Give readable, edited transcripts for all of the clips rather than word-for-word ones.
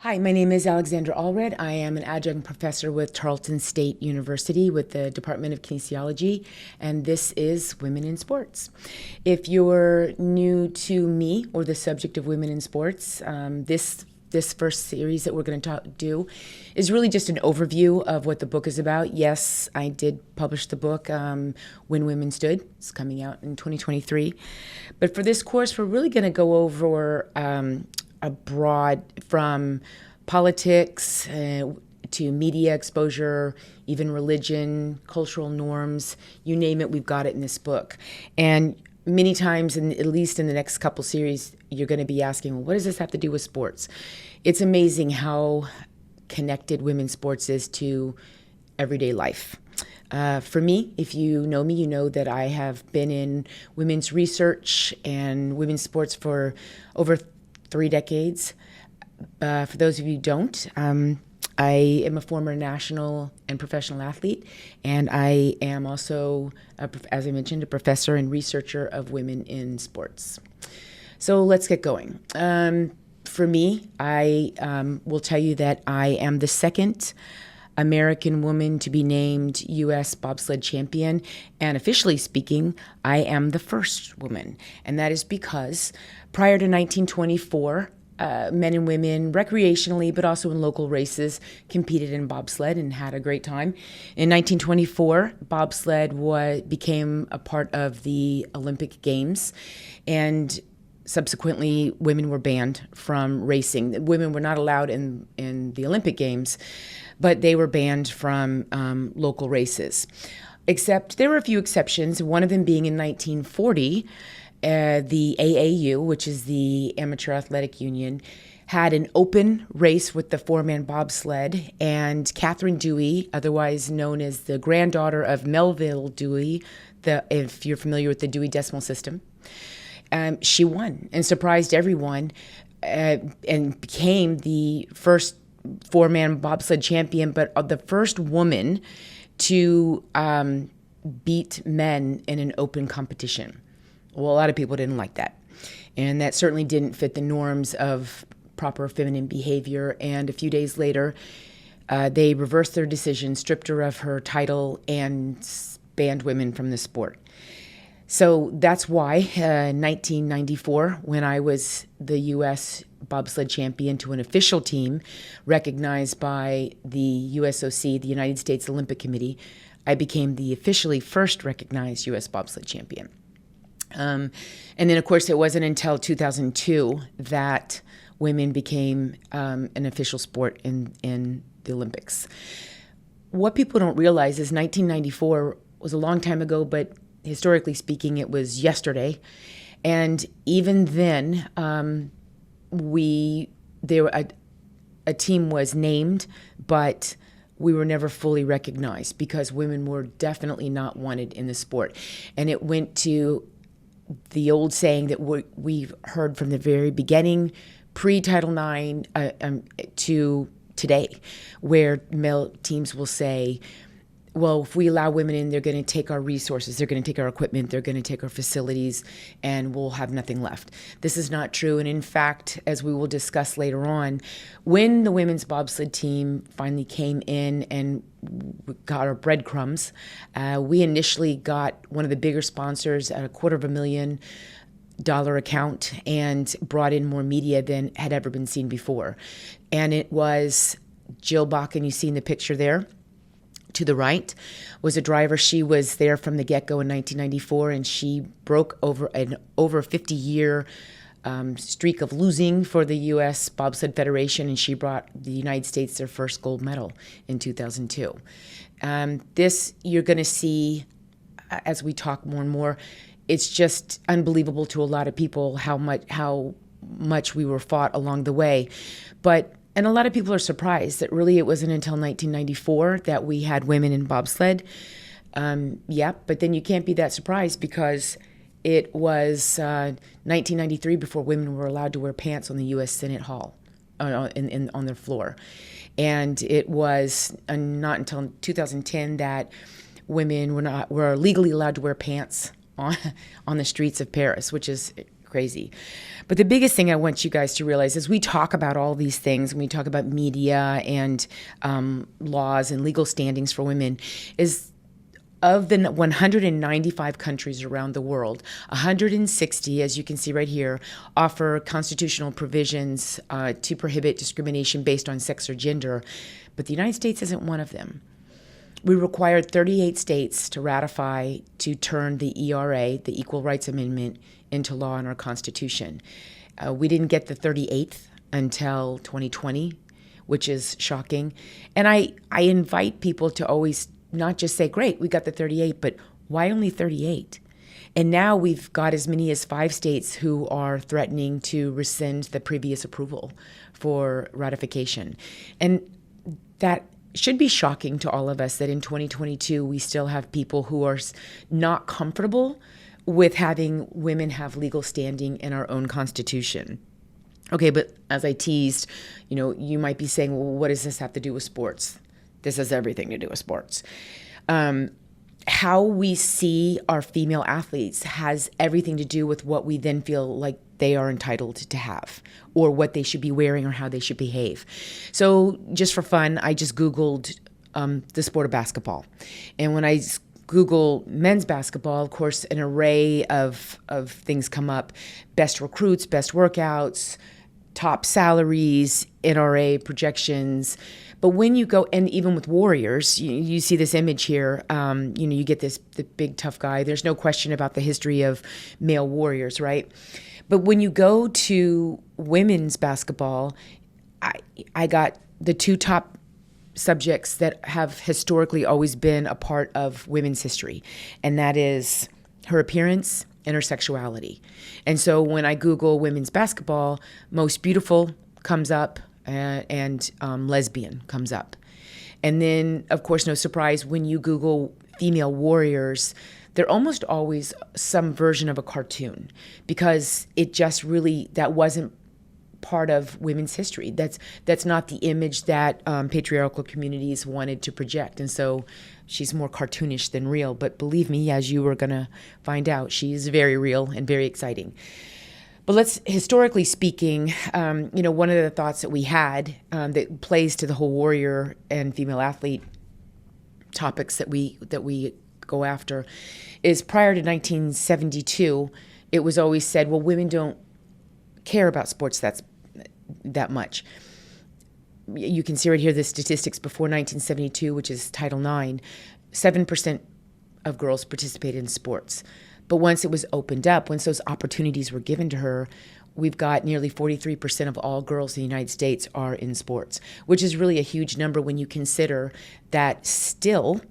Hi, my name is Alexandra Allred. I am an adjunct professor with Tarleton State University with the Department of Kinesiology, and this is Women in Sports. If you're new to me or the subject of women in sports, this first series that we're going to do is really just an overview of what the book is about. Yes, I did publish the book, When Women Stood. It's coming out in 2023. But for this course, we're really going to go over a broad, from politics to media exposure, even religion, cultural norms, you name it, we've got it in this book. And many times, at least in the next couple series, you're going to be asking, well, what does this have to do with sports? It's amazing how connected women's sports is to everyday life. For me, if you know me, you know that I have been in women's research and women's sports for over 3 decades. For those of you who don't, I am a former national and professional athlete, and I am also, as I mentioned, a professor and researcher of women in sports. So let's get going. For me, I will tell you that I am the second American woman to be named U.S. bobsled champion, and officially speaking, I am the first woman. And that is because prior to 1924, men and women recreationally, but also in local races, competed in bobsled and had a great time. In 1924, bobsled became a part of the Olympic Games, and subsequently, women were banned from racing. Women were not allowed in the Olympic Games, but they were banned from local races. Except there were a few exceptions, one of them being in 1940, the AAU, which is the Amateur Athletic Union, had an open race with the 4-man bobsled, and Catherine Dewey, otherwise known as the granddaughter of Melville Dewey, if you're familiar with the Dewey Decimal System, she won and surprised everyone and became the first 4-man bobsled champion, but the first woman to beat men in an open competition. Well, a lot of people didn't like that, and that certainly didn't fit the norms of proper feminine behavior. And a few days later, they reversed their decision, stripped her of her title, and banned women from the sport. So that's why in 1994, when I was the U.S. bobsled champion to an official team recognized by the USOC, the United States Olympic Committee, I became the officially first recognized U.S. bobsled champion. And then, of course, it wasn't until 2002 that women became an official sport in the Olympics. What people don't realize is 1994 was a long time ago, but historically speaking, it was yesterday. And even then, a team was named, but we were never fully recognized because women were definitely not wanted in the sport. And it went to the old saying that we've heard from the very beginning, pre-Title IX to today, where male teams will say, well, if we allow women in, they're going to take our resources, they're going to take our equipment, they're going to take our facilities, and we'll have nothing left. This is not true. And in fact, as we will discuss later on, when the women's bobsled team finally came in and got our breadcrumbs, we initially got one of the bigger sponsors at $250,000 account and brought in more media than had ever been seen before. And it was Jill Bakken, you see in the picture there. To the right was a driver. She was there from the get-go in 1994, and she broke over an over 50-year streak of losing for the U.S. Bobsled Federation, and she brought the United States their first gold medal in 2002. This you're going to see as we talk more and more. It's just unbelievable to a lot of people how much we were fought along the way, and a lot of people are surprised that really it wasn't until 1994 that we had women in bobsled. But then you can't be that surprised because it was 1993 before women were allowed to wear pants on the U.S. Senate Hall, on their floor. And it was not until 2010 that women were legally allowed to wear pants on the streets of Paris, which is crazy. But the biggest thing I want you guys to realize is we talk about all these things, when we talk about media and laws and legal standings for women, is of the 195 countries around the world, 160, as you can see right here, offer constitutional provisions to prohibit discrimination based on sex or gender. But the United States isn't one of them. We required 38 states to ratify to turn the ERA, the Equal Rights Amendment, into law in our Constitution. We didn't get the 38th until 2020, which is shocking. And I invite people to always not just say, great, we got the 38, but why only 38? And now we've got as many as 5 states who are threatening to rescind the previous approval for ratification. And that should be shocking to all of us that in 2022 we still have people who are not comfortable with having women have legal standing in our own Constitution. Okay, but as I teased, you might be saying, well, what does this have to do with sports? This has everything to do with sports. How we see our female athletes has everything to do with what we then feel like they are entitled to have, or what they should be wearing, or how they should behave. So just for fun, I just Googled the sport of basketball. And when I Google men's basketball, of course, an array of things come up: best recruits, best workouts, top salaries, NRA projections. But when you go, and even with Warriors, you see this image here, you get the big tough guy. There's no question about the history of male Warriors, right? But when you go to women's basketball, I got the 2 top subjects that have historically always been a part of women's history, and that is her appearance and her sexuality. And so when I Google women's basketball, most beautiful comes up, and lesbian comes up. And then, of course, no surprise, when you Google female warriors, they're almost always some version of a cartoon, because it just really, that wasn't part of women's history. That's not the image that patriarchal communities wanted to project. And so she's more cartoonish than real. But believe me, as you are going to find out, she's very real and very exciting. But let's, historically speaking, one of the thoughts that we had that plays to the whole warrior and female athlete topics that we go after is, prior to 1972, it was always said, well, women don't care about sports that much. You can see right here the statistics before 1972, which is Title IX, 7% of girls participated in sports. But once it was opened up, once those opportunities were given to her, we've got nearly 43% of all girls in the United States are in sports, which is really a huge number when you consider that still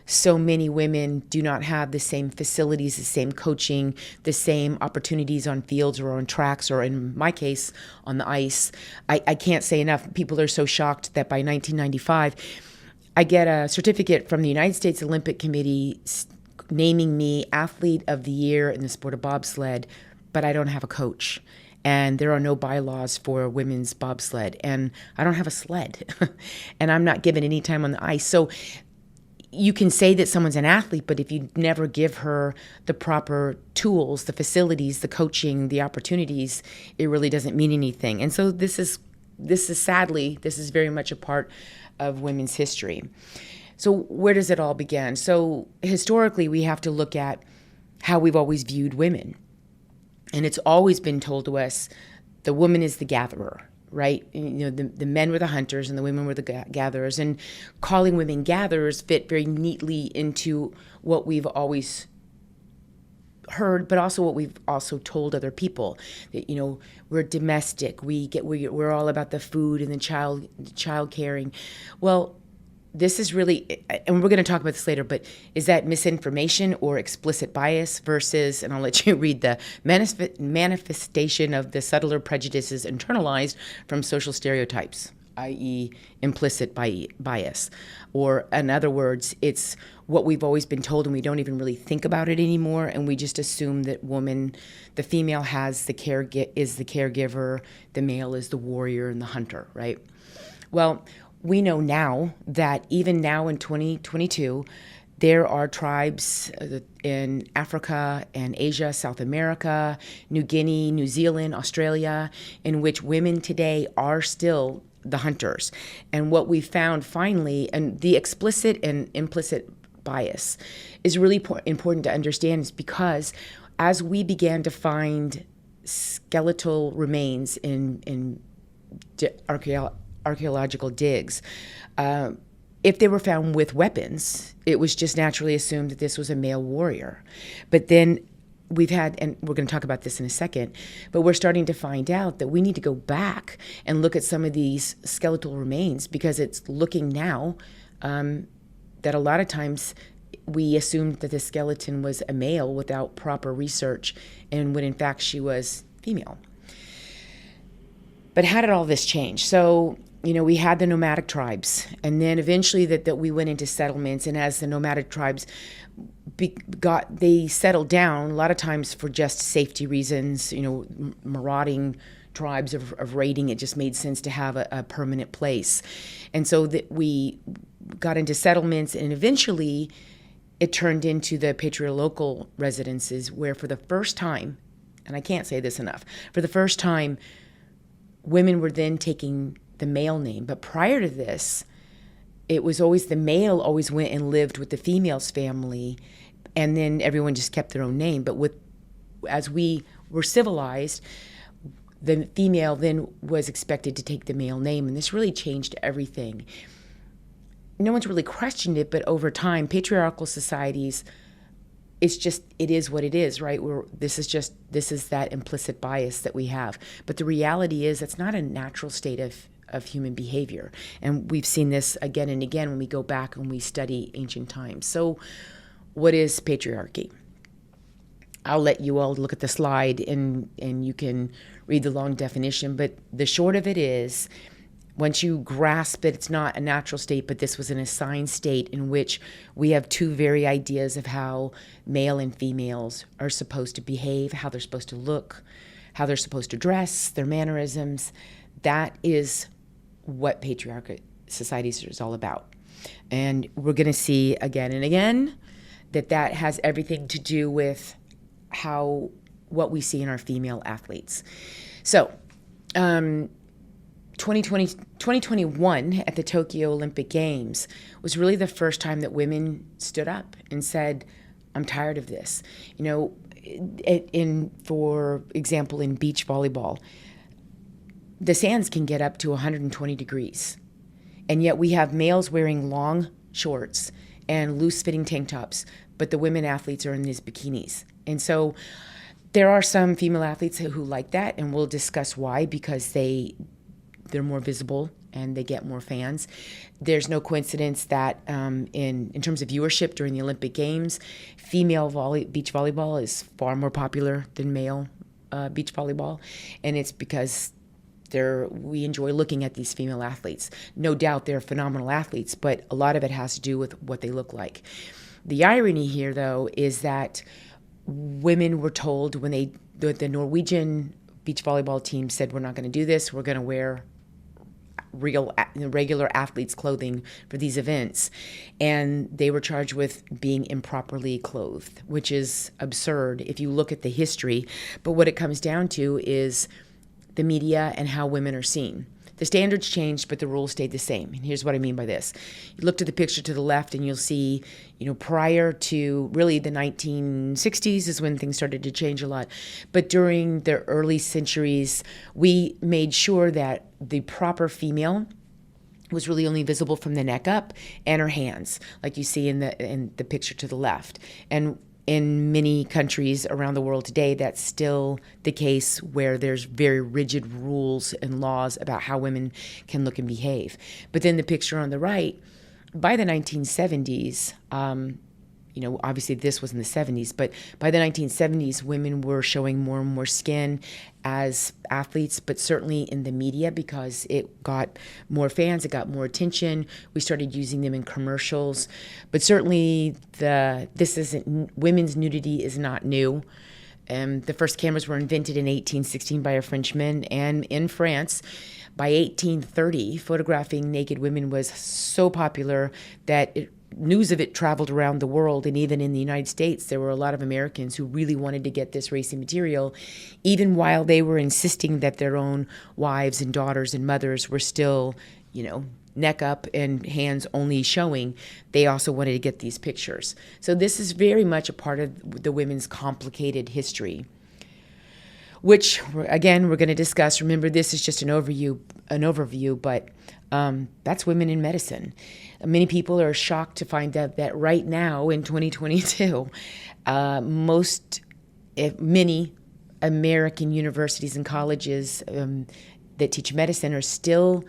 so many women do not have the same facilities, the same coaching, the same opportunities on fields or on tracks, or in my case, on the ice. I can't say enough. People are so shocked that by 1995, I get a certificate from the United States Olympic Committee naming me Athlete of the Year in the sport of bobsled, but I don't have a coach. And there are no bylaws for women's bobsled. And I don't have a sled. And I'm not given any time on the ice. So you can say that someone's an athlete, but if you never give her the proper tools, the facilities, the coaching, the opportunities, it really doesn't mean anything. And so this is sadly, this is very much a part of women's history. So where does it all begin? So historically, we have to look at how we've always viewed women. And it's always been told to us, the woman is the gatherer, right? The men were the hunters and the women were the gatherers. And calling women gatherers fit very neatly into what we've always heard, but also what we've also told other people, that, we're domestic. We're all about the food and the child caring. Well, this is really, and we're going to talk about this later, but is that misinformation or explicit bias versus, and I'll let you read, the manifestation of the subtler prejudices internalized from social stereotypes, i.e. implicit bias. Or in other words, it's what we've always been told and we don't even really think about it anymore, and we just assume that the female is the caregiver, the male is the warrior and the hunter, right? Well, we know now that even now in 2022, There are tribes in Africa and Asia, South America, New Guinea, New Zealand, Australia, in which women today are still the hunters. And what we found finally, and the explicit and implicit bias is really important to understand, is because as we began to find skeletal remains in archaeological digs, if they were found with weapons, it was just naturally assumed that this was a male warrior. But then we've had, and we're going to talk about this in a second, but we're starting to find out that we need to go back and look at some of these skeletal remains, because it's looking now that a lot of times we assumed that the skeleton was a male without proper research, and when in fact she was female. But how did all this change? So, we had the nomadic tribes, and then eventually that we went into settlements, and as the nomadic tribes they settled down, a lot of times for just safety reasons, marauding tribes of raiding, it just made sense to have a permanent place. And so that we got into settlements, and eventually it turned into the patriarchal residences, where for the first time, and I can't say this enough, for the first time, women were then taking the male name. But prior to this, it was always the male always went and lived with the female's family, and then everyone just kept their own name. But as we were civilized, the female then was expected to take the male name, and this really changed everything. No one's really questioned it, but over time, patriarchal societies, it is what it is, right? This is that implicit bias that we have. But the reality is that's not a natural state of human behavior. And we've seen this again and again when we go back and we study ancient times. So what is patriarchy? I'll let you all look at the slide and you can read the long definition, but the short of it is, once you grasp that it's not a natural state, but this was an assigned state in which we have two very ideas of how male and females are supposed to behave, how they're supposed to look, how they're supposed to dress, their mannerisms, that is what patriarchal societies is all about. And we're going to see again and again that has everything to do with what we see in our female athletes. So, 2021 at the Tokyo Olympic Games was really the first time that women stood up and said, I'm tired of this. For example, in beach volleyball, the sands can get up to 120 degrees. And yet we have males wearing long shorts and loose-fitting tank tops, but the women athletes are in these bikinis. And so there are some female athletes who like that, and we'll discuss why, because they're more visible and they get more fans. There's no coincidence that in terms of viewership during the Olympic Games, female beach volleyball is far more popular than male beach volleyball, and it's because we enjoy looking at these female athletes. No doubt they're phenomenal athletes, but a lot of it has to do with what they look like. The irony here, though, is that women were told when the Norwegian beach volleyball team said, we're not going to do this, we're going to wear regular athletes' clothing for these events, and they were charged with being improperly clothed, which is absurd if you look at the history. But what it comes down to is the media and how women are seen. The standards changed, but the rules stayed the same. And here's what I mean by this. You look to the picture to the left and you'll see, prior to really the 1960s is when things started to change a lot. But during the early centuries, we made sure that the proper female was really only visible from the neck up and her hands, like you see in the picture to the left. And in many countries around the world today, that's still the case, where there's very rigid rules and laws about how women can look and behave. But then the picture on the right, by the 1970s, obviously this was in the 70s, but by the 1970s, women were showing more and more skin as athletes, but certainly in the media, because it got more fans, it got more attention. We started using them in commercials, but certainly women's nudity is not new. The first cameras were invented in 1816 by a Frenchman, and in France, by 1830, photographing naked women was so popular that news of it traveled around the world, and even in the United States, there were a lot of Americans who really wanted to get this racing material, even while they were insisting that their own wives and daughters and mothers were still, neck up and hands only showing. They also wanted to get these pictures. So this is very much a part of the women's complicated history, which, again, we're going to discuss. Remember, this is just an overview, but that's women in medicine. Many people are shocked to find out that right now in 2022, many American universities and colleges that teach medicine are still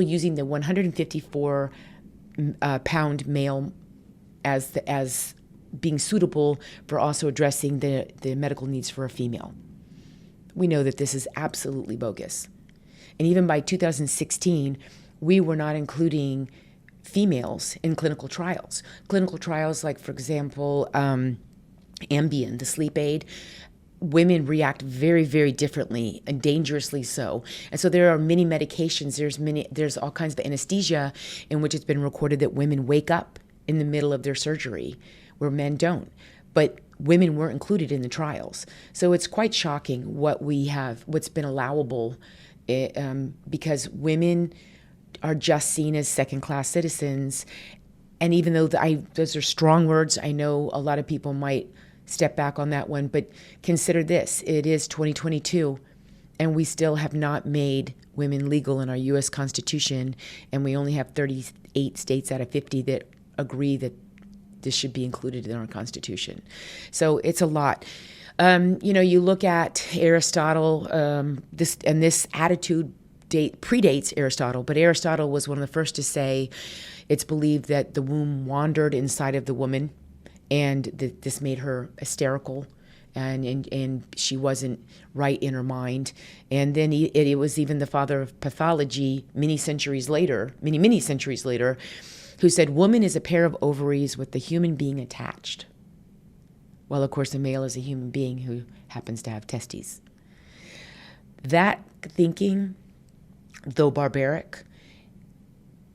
using the 154 pound male as being suitable for also addressing the medical needs for a female. We know that this is absolutely bogus. And even by 2016, we were not including females in clinical trials. Clinical trials like, for example, Ambien, the sleep aid, women react very, very differently and dangerously so. And so there are many medications, there's all kinds of anesthesia in which it's been recorded that women wake up in the middle of their surgery where men don't. But women weren't included in the trials. So it's quite shocking what's been allowable, because women are just seen as second-class citizens. And even though those are strong words, I know a lot of people might step back on that one, but consider this: it is 2022, and we still have not made women legal in our U.S. Constitution, and we only have 38 states out of 50 that agree that this should be included in our Constitution. So it's a lot. You look at Aristotle, this attitude predates Aristotle, but Aristotle was one of the first to say it's believed that the womb wandered inside of the woman, and this made her hysterical, and she wasn't right in her mind. And then it was even the father of pathology many centuries later, who said woman is a pair of ovaries with the human being attached. Well, of course, a male is a human being who happens to have testes. That thinking, though barbaric,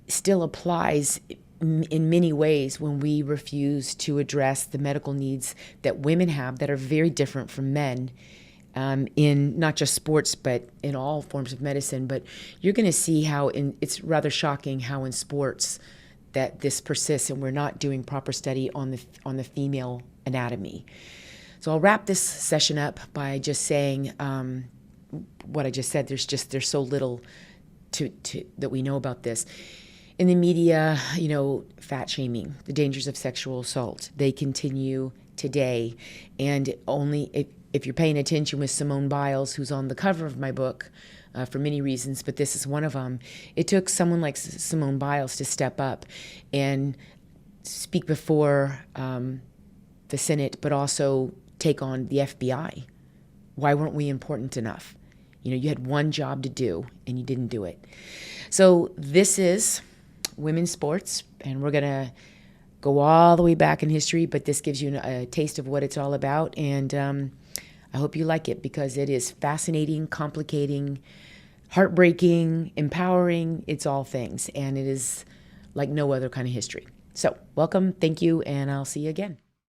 still applies in many ways when we refuse to address the medical needs that women have that are very different from men, in not just sports, but in all forms of medicine. But you're going to see how it's rather shocking how in sports that this persists, and we're not doing proper study on the female anatomy. So I'll wrap this session up by just saying what I just said. There's so little to that we know about this. In the media, fat shaming, the dangers of sexual assault, they continue today. And only if you're paying attention with Simone Biles, who's on the cover of my book, for many reasons, but this is one of them. It took someone like Simone Biles to step up and speak before the Senate, but also take on the FBI. Why weren't we important enough? You had one job to do, and you didn't do it. So this is women's sports, and we're going to go all the way back in history, but this gives you a taste of what it's all about, and I hope you like it, because it is fascinating, complicating, heartbreaking, empowering. It's all things, and it is like no other kind of history. So welcome, thank you, and I'll see you again.